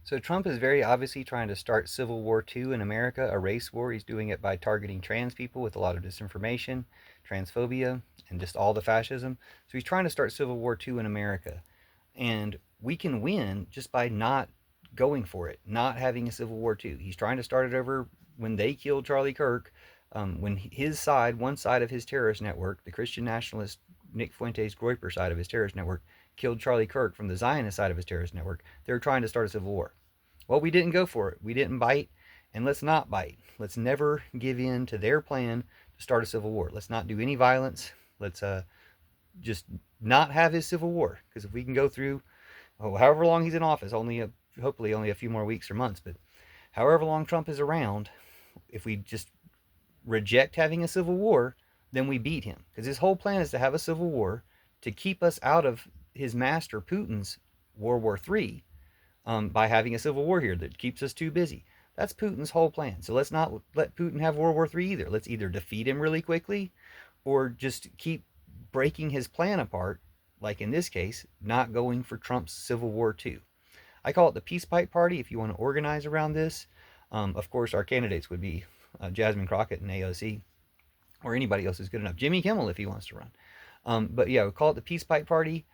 So Trump is very obviously trying to start Civil War II in America, a race war. He's doing it by targeting trans people with a lot of disinformation, transphobia, and just all the fascism. So he's trying to start Civil War II in America. And we can win just by not going for it, not having a Civil War II. He's trying to start it over when they killed Charlie Kirk, when his side, one side of his terrorist network, the Christian nationalist Nick Fuentes Groyper side of his terrorist network, killed Charlie Kirk from the Zionist side of his terrorist network. They were trying to start a civil war. Well, we didn't go for it. We didn't bite, and let's not bite. Let's never give in to their plan to start a civil war. Let's not do any violence. Let's just not have his civil war. Because if we can go through, however long he's in office, hopefully only a few more weeks or months, but however long Trump is around, if we just reject having a civil war, then we beat him. Because his whole plan is to have a civil war to keep us out of his master Putin's World War III, by having a civil war here that keeps us too busy. That's Putin's whole plan. So let's not let Putin have World War III either. Let's either defeat him really quickly or just keep breaking his plan apart, like in this case, not going for Trump's Civil War II. I call it the Peace Pipe Party if you want to organize around this. Of course, our candidates would be Jasmine Crockett and AOC, or anybody else who's good enough. Jimmy Kimmel if he wants to run. But yeah, we call it the Peace Pipe Party.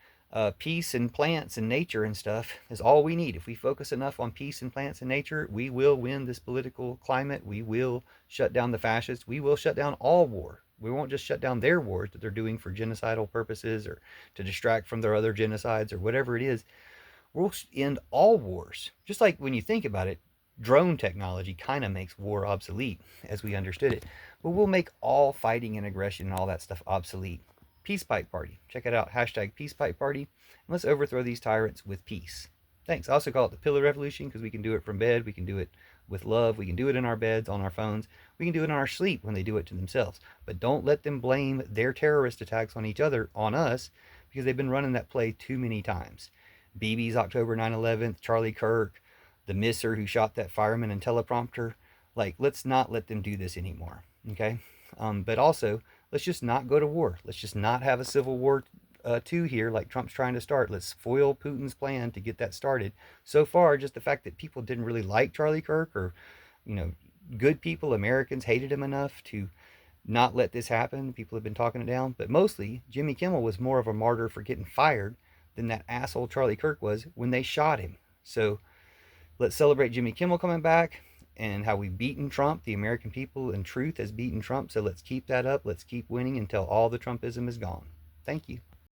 Peace and plants and nature and stuff is all we need. If we focus enough on peace and plants and nature, we will win this political climate. We will shut down the fascists. We will shut down all war. We won't just shut down their wars that they're doing for genocidal purposes or to distract from their other genocides or whatever it is. We'll end all wars. Just like when you think about it, drone technology kind of makes war obsolete as we understood it. But we'll make all fighting and aggression and all that stuff obsolete. Peace Pipe Party. Check it out. Hashtag Peace Pipe Party. And let's overthrow these tyrants with peace. Thanks. I also call it the Pillar Revolution because we can do it from bed. We can do it with love. We can do it in our beds, on our phones. We can do it in our sleep when they do it to themselves. But don't let them blame their terrorist attacks on each other, on us, because they've been running that play too many times. Bibi's October 9/11th, Charlie Kirk, the misser who shot that fireman and teleprompter. Like, let's not let them do this anymore. Okay? But also, let's just not go to war. Let's just not have a civil war two here like Trump's trying to start. Let's foil Putin's plan to get that started. So far, just the fact that people didn't really like Charlie Kirk, or, you know, good people, Americans hated him enough to not let this happen. People have been talking it down. But mostly, Jimmy Kimmel was more of a martyr for getting fired than that asshole Charlie Kirk was when they shot him. So let's celebrate Jimmy Kimmel coming back and how we've beaten Trump. The American people in truth has beaten Trump. So let's keep that up. Let's keep winning until all the Trumpism is gone. Thank you.